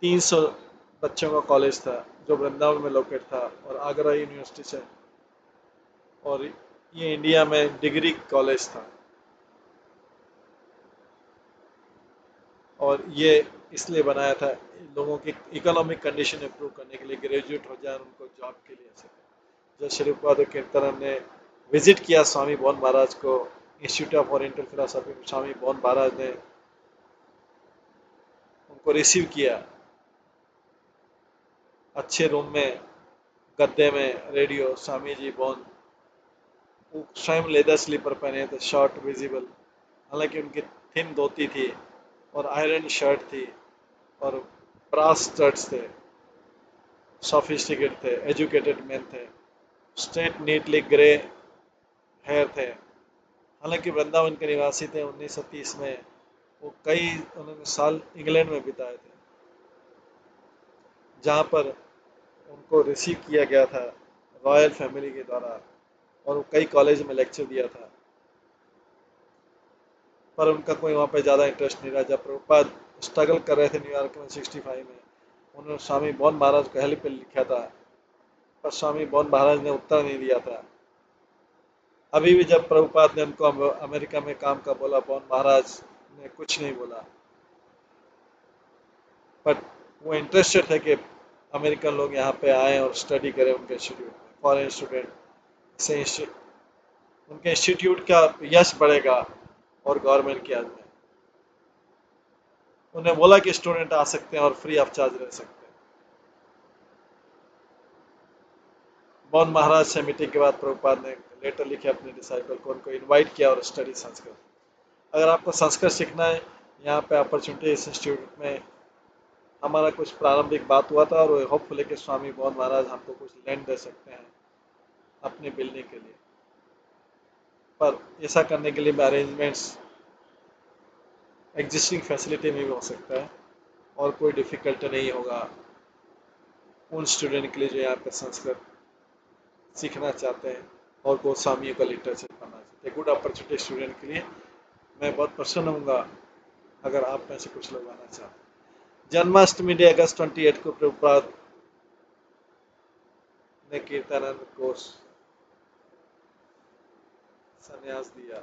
300 बच्चों का कॉलेज था जो वृंदावन में लोकेट था और आगरा यूनिवर्सिटी से, और ये इंडिया में डिग्री कॉलेज था। और ये इसलिए बनाया था लोगों की इकोनॉमिक कंडीशन इंप्रूव करने के लिए, ग्रेजुएट हो जाए उनको जॉब के लिए। जब श्रीपाद कीर्तन ने विजिट किया स्वामी बॉन महाराज को इंस्टीट्यूट ऑफ ओरिएंटल फिलोसफी में, स्वामी बॉन महाराज ने उनको रिसीव किया अच्छे रूम में, गद्दे में, रेडियो। स्वामी जी बॉन स्वयं लेदर स्लीपर पहने थे, शॉर्ट विजिबल, हालांकि उनकी थिन धोती थी और आयरन शर्ट थी और ब्रास स्टड्स थे, सोफिस्टिकेट थे, एजुकेटेड मैन थे, स्ट्रेट नीटली ग्रे हेयर थे। हालांकि वृंदावन के निवासी थे। 1930 में वो उन्होंने साल इंग्लैंड में बिताए थे, जहाँ पर उनको रिसीव किया गया था रॉयल फैमिली के द्वारा और कई कॉलेज में लेक्चर दिया था, पर उनका कोई वहाँ पे ज़्यादा इंटरेस्ट नहीं रहा। जब प्रभुपाद स्ट्रगल कर रहे थे न्यूयॉर्क में 65 में, उन्होंने स्वामी बौन महाराज को हेल्प लिखा था, पर स्वामी बौन महाराज ने उत्तर नहीं दिया था। अभी भी जब प्रभुपाद ने उनको अमेरिका में काम का बोला, बौन महाराज ने कुछ नहीं बोला, बट वो इंटरेस्टेड थे कि अमेरिकन लोग यहाँ पे आए और स्टडी करें उनके इंस्टीट्यूट में, फॉरेन स्टूडेंट से उनके इंस्टीट्यूट का यश बढ़ेगा और गवर्नमेंट की आदमी उन्हें बोला कि स्टूडेंट आ सकते हैं और फ्री ऑफ चार्ज रह सकते हैं। बौन महाराज से मीटिंग के बाद प्रभुपाद ने लेटर लिखे अपने डिसाइपल को, उनको इनवाइट किया और स्टडी संस्कृत। अगर आपको संस्कृत सीखना है, यहाँ पे अपॉर्चुनिटी इस इंस्टीट्यूट में हमारा कुछ प्रारंभिक बात हुआ था, और होपफुली कि स्वामी बौन महाराज हमको कुछ लैंड दे सकते हैं अपनी बिल्डिंग के लिए, पर ऐसा करने के लिए अरेंजमेंट्स एग्जिस्टिंग फैसिलिटी में भी हो सकता है और कोई डिफिकल्ट नहीं होगा उन स्टूडेंट के लिए जो यहाँ पे संस्कृत सीखना चाहते हैं और गोस्वामियों का लिटरेचर पढ़ना चाहते हैं। गुड अपॉर्चुनिटी स्टूडेंट के लिए। मैं बहुत प्रसन्न हूँगा अगर आप में से कुछ लोग आना चाहते हैं। जन्माष्टमी डे अगस्त 28 को प्रभुपाद ने कीर्तनानंद को संन्यास दिया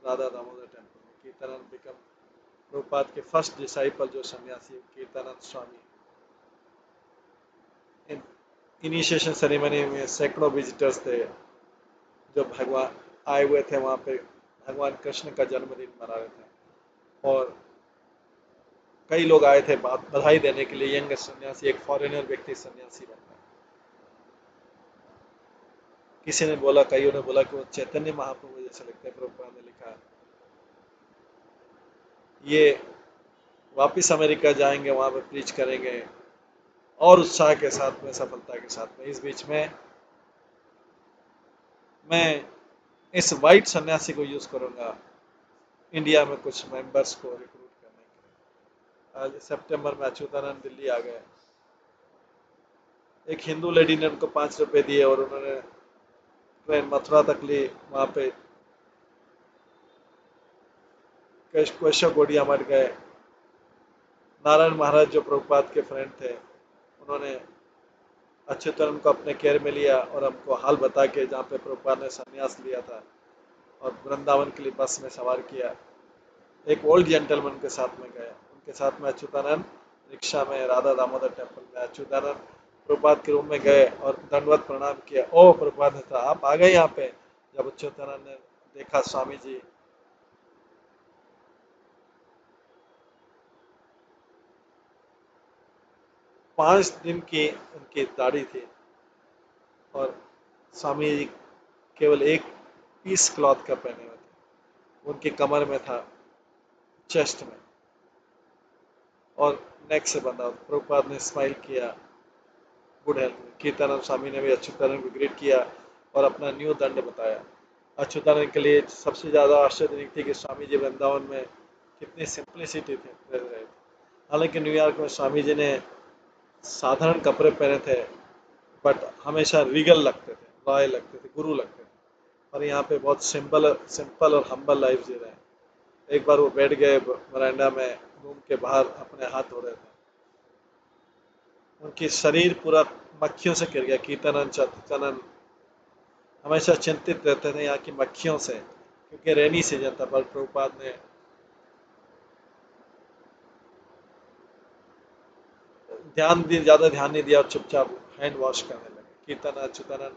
राधा दामोदर टेम्पल में। कीर्तनानंद बिकम प्रभुपाद के फर्स्ट डिसाइपल जो सन्यासी कीर्तनानंद स्वामी। इनिशिएशन सेरेमनी में सैकड़ों विजिटर्स थे जो भगवान आए हुए थे वहाँ पे भगवान कृष्ण का जन्मदिन मना रहे थे, और कई लोग आए थे बधाई देने के लिए। यंग सन्यासी, एक फॉरेनर व्यक्ति सन्यासी बनता है। किसी ने बोला, कईयों ने बोला कि वो चैतन्य महाप्रभु जैसे लगते हैं। प्रभुपाद ने लिखा ये वापिस अमेरिका जाएंगे, वहाँ पे प्रीच करेंगे और उत्साह के साथ में, सफलता के साथ में। इस बीच में मैं इस वाइट सन्यासी को यूज करूंगा इंडिया में कुछ मेंबर्स को रिक्रूट करने के लिए। आज सितंबर में अच्युतानंद दिल्ली आ गए। एक हिंदू लेडी ने उनको 5 रुपए दिए और उन्होंने ट्रेन मथुरा तक ली। वहाँ पे केशव गोडिया मठ गए। नारायण महाराज जो प्रभुपाद के फ्रेंड थे, उन्होंने अच्युतानंद को अपने केयर में लिया और हमको हाल बता के जहाँ पे प्रभुपाद ने संन्यास लिया था और वृंदावन के लिए बस में सवार किया। एक ओल्ड जेंटलमैन के साथ में गए, उनके साथ में अच्युतानंद रिक्शा में राधा दामोदर टेम्पल में। अच्युतानंद प्रभुपाद के रूम में गए और दंडवत प्रणाम किया। ओ प्रभुपाद ने था, आप आ गए यहाँ पे। जब अच्युतानंद ने देखा स्वामी जी, 5 दिन की उनकी दाढ़ी थी और स्वामी जी केवल एक पीस क्लॉथ का पहने हुए थे। उनकी कमर में था, चेस्ट में और नेक से बंधा। प्रभुपाद ने स्माइल किया, गुड हेल्थ में। कीर्तनानंद स्वामी ने भी अच्युतानंद को ग्रीट किया और अपना न्यू दंड बताया। अच्युतानंद के लिए सबसे ज़्यादा आश्चर्यजनक थी कि स्वामी जी वृंदावन में कितनी सिंपलिसिटी थे रह रहे थे। हालांकि न्यूयॉर्क में स्वामी जी ने साधारण कपड़े पहने थे, बट हमेशा रीगल लगते थे, रॉयल लगते थे, गुरु लगते थे। और यहाँ पे बहुत सिंपल और हम्बल लाइफ जी रहे हैं। एक बार वो बैठ गए वरांडा में, रूम के बाहर अपने हाथ धो रहे थे। उनकी शरीर पूरा मक्खियों से गिर गया। कीर्तनानंद चतुरानंद हमेशा चिंतित रहते थे यहाँ की मक्खियों से, क्योंकि रेनी सीजन था। पर प्रभुपाद ने ज्यादा ध्यान नहीं दिया और चुपचाप हैंड वॉश करने लगे। कीर्तनानंद अच्युतानंद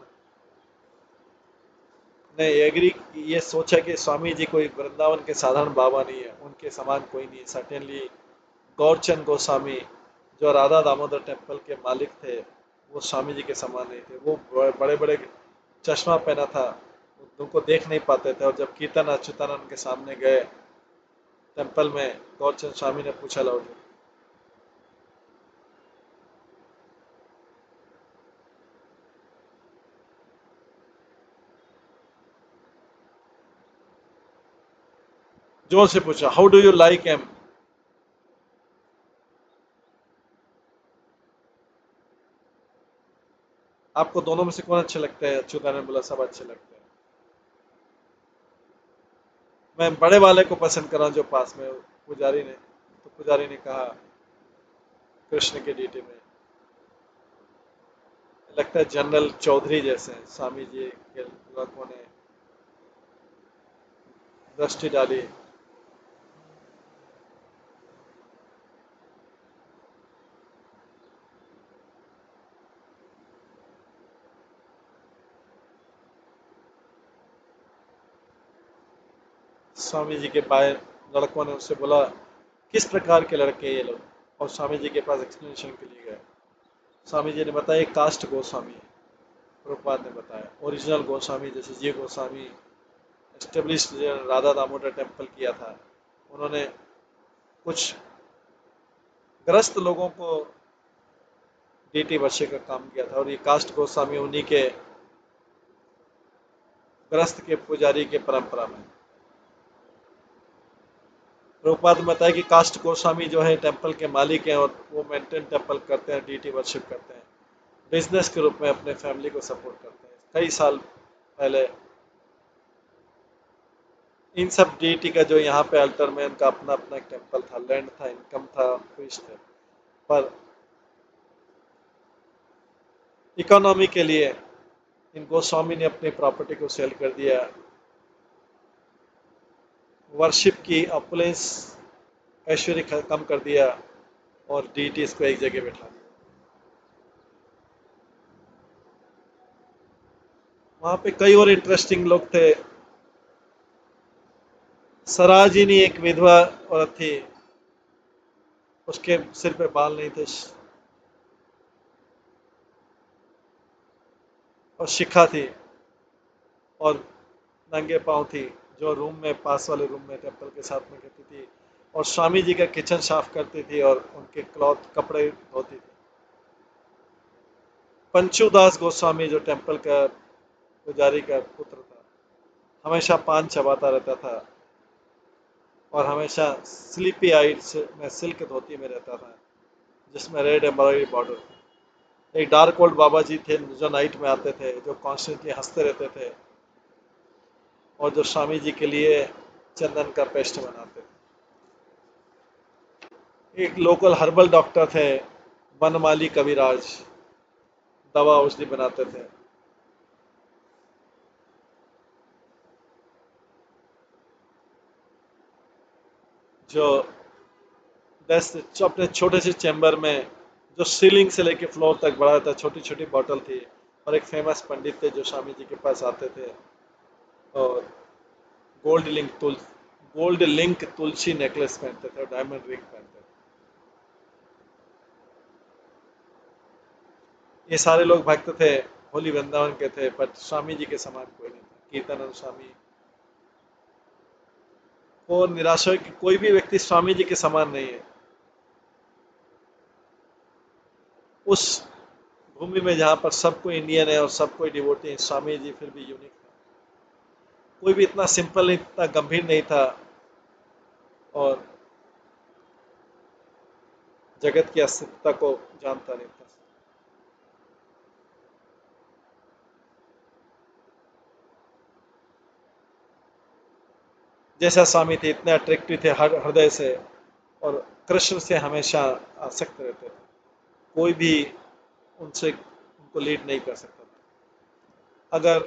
ने एग्री, ये सोचा कि स्वामी जी कोई वृंदावन के साधारण बाबा नहीं है, उनके समान कोई नहीं है। सर्टेनली गौरचंद गोस्वामी जो राधा दामोदर टेम्पल के मालिक थे, वो स्वामी जी के समान नहीं थे। वो बड़े बड़े चश्मा पहना था, उनको देख नहीं पाते थे। और जब कीर्तन अच्युतानंद के सामने गए टेम्पल में, गौरचंद स्वामी ने पूछा लाउड, जोर से पूछा, how do you like M? आपको दोनों में से कौन अच्छे लगते हैं? अच्युतानंद ने बोला सब अच्छे लगते हैं। मैं बड़े वाले को पसंद कर रहा हूँ जो पास में हो। पुजारी ने तो पुजारी ने कहा कृष्ण के डीटी में लगता है जनरल चौधरी जैसे हैं। स्वामी जी के लड़कों ने दृष्टि डाली। स्वामी जी के बाएं लड़कों ने उससे बोला किस प्रकार के लड़के हैं ये लोग, और स्वामी जी के पास एक्सप्लेनेशन के लिए गए। स्वामी जी ने बताया एक कास्ट गोस्वामी है। प्रभुपाद ने बताया ओरिजिनल गोस्वामी जैसे जी गोस्वामी एस्टेब्लिश राधा दामोदर टेम्पल किया था, उन्होंने कुछ ग्रस्त लोगों को डीटी वर्षे का काम किया था, और ये कास्ट गोस्वामी उन्हीं के ग्रस्त के पुजारी के परंपरा में। प्रभुपाद ने बताया कि कास्ट गोस्वामी जो है टेम्पल के मालिक हैं, और वो मेंटेन टेम्पल करते हैं, डीटी वर्शिप करते हैं, बिजनेस के रूप में अपने फैमिली को सपोर्ट करते हैं। कई साल पहले इन सब डीटी का जो यहाँ पे अल्टर में उनका अपना अपना एक टेम्पल था, लैंड था, इनकम था, प्रीस्ट थे, पर इकोनॉमी के लिए इन गोस्वामी ने अपनी प्रॉपर्टी को सेल कर दिया, वर्शिप की ऑपुलेंस ऐश्वर्य कम कर दिया, और डीटीज को एक जगह बैठा दिया। वहाँ पे कई और इंटरेस्टिंग लोग थे। सराजिनी एक विधवा औरत थी, उसके सिर पे बाल नहीं थे, और शिखा थी, और नंगे पाँव थी, जो रूम में पास वाले रूम में टेम्पल के साथ में रहती थी, और स्वामी जी का किचन साफ करती थी और उनके क्लॉथ कपड़े धोती थी। पंचुदास गोस्वामी जो टेम्पल का पुजारी का पुत्र था, हमेशा पान चबाता रहता था, और हमेशा स्लीपी आइट्स में सिल्क धोती में रहता था जिसमें रेड एम्ब्रॉयडरी बॉर्डर। एक डार्क ओल्ड बाबा जी थे जो नाइट में आते थे, जो कॉन्स्टेंटली हंसते रहते थे, और जो स्वामी जी के लिए चंदन का पेस्ट बनाते थे। एक लोकल हर्बल डॉक्टर थे, बनमाली कविराज, दवा औषधि बनाते थे। जो अपने छोटे से चैम्बर में, जो सीलिंग से लेके फ्लोर तक बढ़ा था, छोटी छोटी बॉटल थी, और एक फेमस पंडित थे जो स्वामी जी के पास आते थे, और गोल्ड लिंक तुल गोल्ड लिंक तुलसी नेकलेस पहनते थे और डायमंड रिंग पहनते थे। ये सारे लोग भक्त थे, होली वृंदावन के थे, पर स्वामी जी के समान कोई नहीं था। कीर्तनानंद स्वामी को निराशा है कि कोई भी व्यक्ति स्वामी जी के समान नहीं है। उस भूमि में जहाँ पर सब कोई इंडियन है और सब कोई डिवोटी है, स्वामी जी फिर भी यूनिक था। कोई भी इतना सिंपल नहीं, इतना गंभीर नहीं था, और जगत की अस्तित्वता को जानता नहीं था। जैसा स्वामी थे इतने अट्रैक्टिव थे हर हृदय से, और कृष्ण से हमेशा आसक्त रहते थे। कोई भी उनसे उनको लीड नहीं कर सकता था। अगर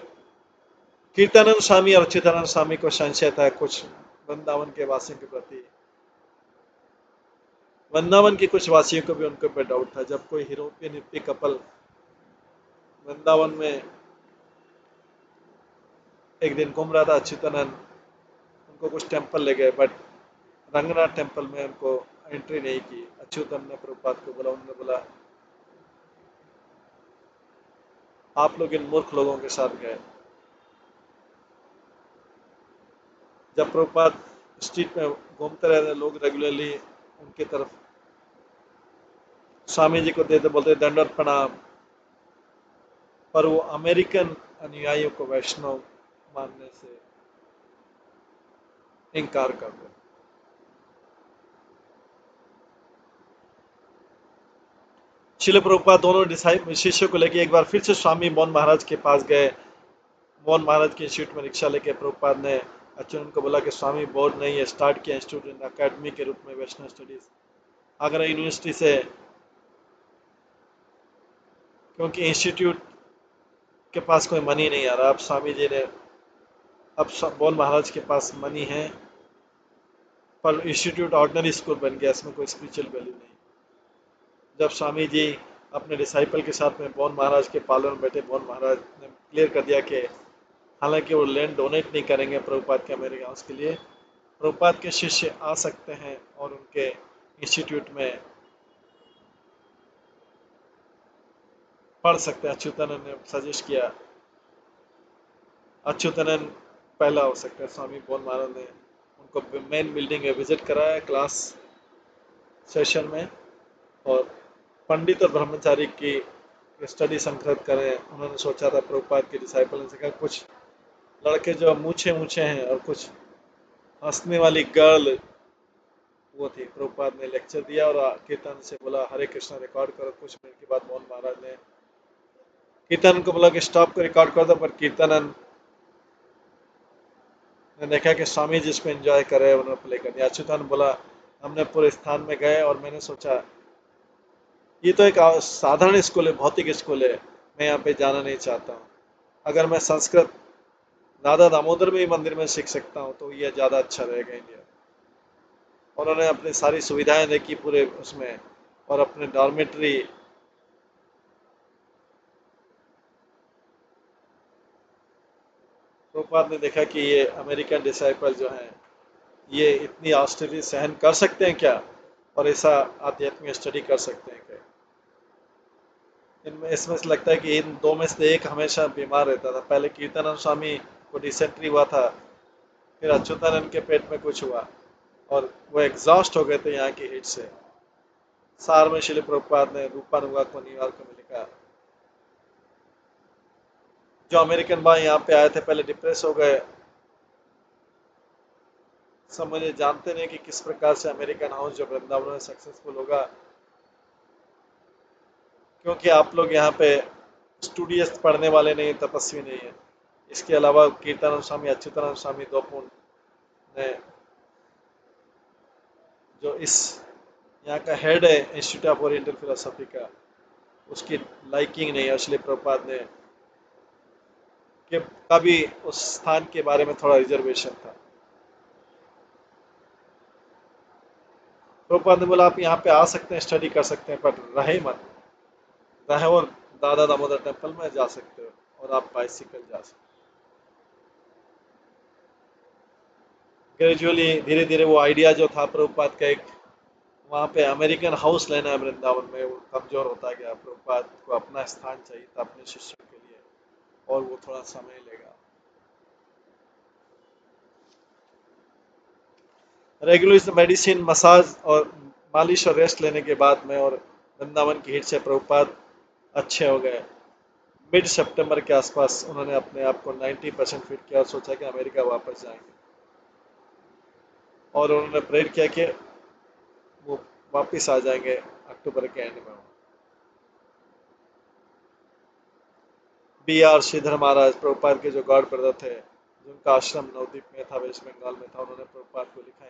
कीर्तनानंद स्वामी और अच्युतानंद स्वामी को संशय था कुछ वृंदावन के वासियों के प्रति, वृंदावन के कुछ वासियों को भी उनके ऊपर डाउट था। जब कोई यूरोपियन हिप्पी कपल वृंदावन में एक दिन घूम रहा था, अच्युतानंद उनको कुछ टेम्पल ले गए, बट रंगनाथ टेम्पल में उनको एंट्री नहीं की। अच्युतानंद ने प्रभुपाद को बोला, उन्होंने बोला आप लोग इन मूर्ख लोगों के साथ गए। जब प्रभुपाद स्ट्रीट में घूमते रहे, लोग रेगुलरली उनकी तरफ स्वामी जी को देते, बोलते दंडवत प्रणाम, पर वो अमेरिकन अनुयायियों को वैष्णव मानने से इनकार करते। शिल प्रभुपाद दोनों शिष्यों को लेके एक बार फिर से स्वामी मोहन महाराज के पास गए। मोहन महाराज के इंस्टीट्यूट में रिक्शा लेके प्रभुपाद ने अच्युतन को बोला कि स्वामी बोर्ड नहीं है, स्टार्ट किया इंस्टीट्यूट अकेडमी के रूप में वैष्णव स्टडीज आगरा यूनिवर्सिटी से, क्योंकि इंस्टीट्यूट के पास कोई मनी नहीं आ रहा। अब स्वामी जी ने, अब मोहन महाराज के पास मनी है, पर इंस्टीट्यूट ऑर्डिनरी स्कूल बन गया, इसमें कोई स्पिरिचुअल वैल्यू नहीं। जब स्वामी जी अपने डिसाइपल के साथ में मोहन महाराज के पार्लर में बैठे, मोहन महाराज ने क्लियर कर दिया कि हालांकि वो लैंड डोनेट नहीं करेंगे प्रभुपाद के अमेरिका हाउस के लिए, प्रभुपाद के शिष्य आ सकते हैं और उनके इंस्टीट्यूट में पढ़ सकते हैं। अच्युतानंद ने सजेस्ट किया, अच्युतानंद पहला हो सकता है। स्वामी मोहन महाराज ने उनको मेन बिल्डिंग में विजिट कराया क्लास सेशन में, और पंडित और ब्रह्मचारी की स्टडी संकलित करें। उन्होंने सोचा था, प्रभुपाद के डिसाइपल ने कहा कुछ लड़के जो मूछे मूछे हैं और कुछ हंसने वाली गर्ल वो थी। प्रभुपाद ने लेक्चर दिया और कीर्तन से बोला हरे कृष्णा रिकॉर्ड करो। कुछ मिनट के बाद मोहन महाराज ने कीर्तन को बोला कि स्टॉप को रिकॉर्ड कर दो, पर कीर्तन ने देखा कि स्वामी जिसको एंजॉय कर रहे हैं उन्होंने प्ले कर दिया। अच्युतानंद बोला हमने पूरे स्थान में गए और मैंने सोचा ये तो एक साधारण स्कूल है, भौतिक स्कूल है, मैं यहाँ पे जाना नहीं चाहता हूँ। अगर मैं संस्कृत राधा दामोदर में ही मंदिर में सीख सकता हूँ तो ये ज़्यादा अच्छा रहेगा इंडिया। उन्होंने अपनी सारी सुविधाएं देखी पूरे उसमें, और अपने डॉर्मेट्री प्रभुपाद ने देखा कि ये अमेरिकन डिसाइपल जो हैं ये इतनी ऑस्टेरिटी सहन कर सकते हैं क्या, और ऐसा आध्यात्मिक स्टडी कर सकते हैं क्या। इनमें इसमें से लगता है कि इन दो में से एक हमेशा बीमार रहता था। पहले कीर्तनानंद स्वामी को डिसेंट्री हुआ था, फिर अच्युतानंद के पेट में कुछ हुआ और वो एग्जॉस्ट हो गए थे यहाँ की हीट से। सार में श्रील प्रभुपाद ने रूपानुवाद को न्यूयॉर्क में लिखा। जो अमेरिकन भाई यहाँ पे आए थे पहले डिप्रेस हो गए, सब मुझे जानते नहीं कि किस प्रकार से अमेरिकन हाउस जो वृंदावन में सक्सेसफुल होगा, क्योंकि आप लोग यहाँ पे स्टूडियस पढ़ने वाले नहीं, तपस्वी नहीं है। इसके अलावा कीर्तनानंद स्वामी, अच्युतानंद स्वामी दो ने जो इस यहाँ का हेड है इंस्टीट्यूट ऑफ ओरिएंटल फिलोसफी का, उसकी लाइकिंग नहीं है। इसलिए प्रभुपाद ने कि कभी उस स्थान के बारे में थोड़ा रिजर्वेशन था। प्रभुपाद ने बोला आप यहाँ पे आ सकते हैं, स्टडी कर सकते हैं, पर रहे मत, रहे और दादा दामोदर टेम्पल में जा सकते हो और आप बाइसिकल जा सकते हो। ग्रेजुअली धीरे धीरे वो आइडिया जो था प्रभुपाद का, एक वहाँ पे अमेरिकन हाउस लेना है वृंदावन में, वो कमजोर होता गया। प्रभुपाद को अपना स्थान चाहिए था अपने शिष्यों के लिए, और वो थोड़ा समय लेगा। रेगुलर मेडिसिन, मसाज और मालिश और रेस्ट लेने के बाद में और वृंदावन की हीट से प्रभुपाद अच्छे हो गए। मिड सितंबर के आसपास उन्होंने अपने आप को 90% फिट किया और सोचा कि अमेरिका वापस जाएंगे, और उन्होंने प्रेयर किया कि वो वापस आ जाएंगे अक्टूबर के एंड में। बी आर श्रीधर महाराज प्रभुपाद के जो गॉड ब्रदर थे, जिनका आश्रम नवद्वीप में था, वेस्ट बंगाल में था, उन्होंने प्रभुपाद को लिखा,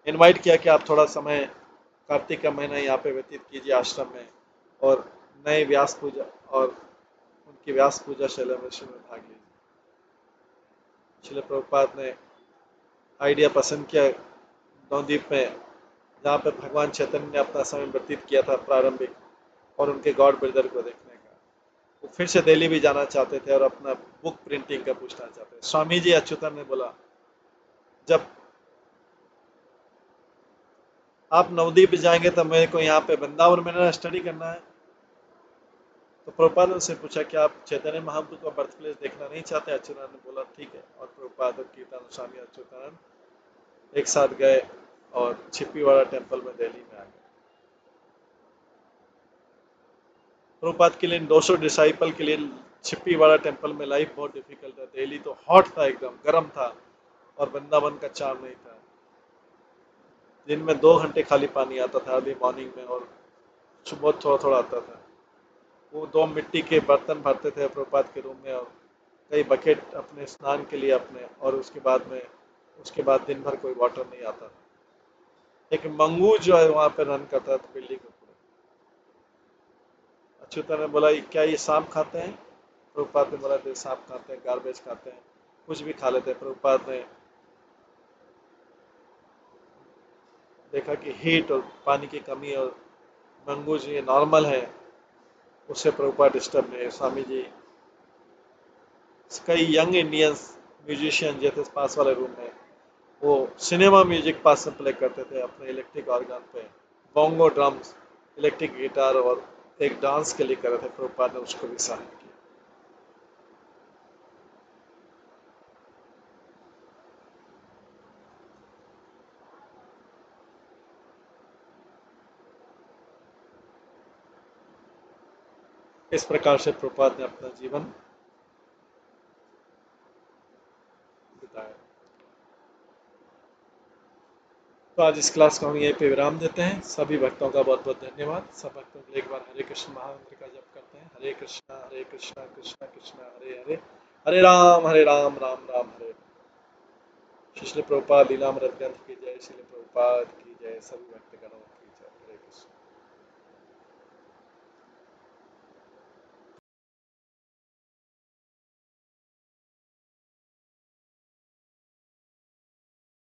इनवाइट किया कि आप थोड़ा समय कार्तिक का महीना यहाँ पे व्यतीत कीजिए आश्रम में, और नए व्यास पूजा और उनकी व्यास पूजा सेलिब्रेशन में भाग लीजिए। श्रील प्रभुपाद ने आइडिया पसंद किया नवद्वीप में, जहाँ पे भगवान चैतन्य ने अपना समय व्यतीत किया था प्रारंभिक, और उनके गॉड ब्रदर को देखने का। वो फिर से दिल्ली भी जाना चाहते थे और अपना बुक प्रिंटिंग का पूछना चाहते थे। स्वामी जी अच्युतन ने बोला जब आप नवद्वीप जाएंगे तो मेरे को यहाँ पे वृंदावन में ना स्टडी करना है। तो प्रभुपाद ने उनसे पूछा कि आप चैतन्य महाप्रभु का बर्थ प्लेस देखना नहीं चाहते? अच्युतानंद ने बोला ठीक है, और प्रभुपाद और कीर्तन स्वामी अच्युतानंद एक साथ गए और छिप्पीवाड़ा टेम्पल में दिल्ली में आ गए। प्रभुपाद के लिए 200 डिसाइपल के लिए छिप्पीवाड़ा टेम्पल में लाइफ बहुत डिफिकल्ट था। दिल्ली तो हॉट था, एकदम गर्म था, और वृंदावन का चार्म नहीं था। दिन में 2 घंटे खाली पानी आता था, अर्ली मॉर्निंग में और बहुत थोड़ा थोड़ा आता था। वो 2 मिट्टी के बर्तन भरते थे प्रभुपाद के रूम में, और कई बकेट अपने स्नान के लिए अपने, और उसके बाद दिन भर कोई वाटर नहीं आता था। एक मंगू जो है वहाँ पे रन करता था बिल्डिंग के ऊपर। अच्युता ने बोला, क्या ये सांप खाते हैं?" प्रभुपाद ने बोला, सांप खाते हैं, गार्बेज खाते हैं, कुछ भी खा लेते हैं। प्रभुपाद ने देखा कि हीट और पानी की कमी और मंगू जी ये नॉर्मल है, उससे प्रभुपाद डिस्टर्ब नहीं है। स्वामी जी कई यंग इंडियंस म्यूजिशियन जो थे पास वाले रूम में, वो सिनेमा म्यूजिक पास में प्ले करते थे अपने इलेक्ट्रिक ऑर्गन पे, बोंगो ड्रम्स, इलेक्ट्रिक गिटार, और एक डांस के लिए कर रहे थे। प्रभुपाद ने उसको भी सहायता किया। इस प्रकार से प्रभुपाद ने अपना जीवन बिताया। तो आज इस क्लास को हम यहीं पे विराम देते हैं। सभी भक्तों का बहुत बहुत धन्यवाद। सब भक्तों के लिए एक बार हरे कृष्ण महामंत्र का जप करते हैं। हरे कृष्णा कृष्णा कृष्णा हरे हरे, हरे राम राम राम हरे हरे। श्री प्रभुपाद लीलामृत ग्रंथ की जय। श्री प्रभुपाद की जय। सभी भक्तगणों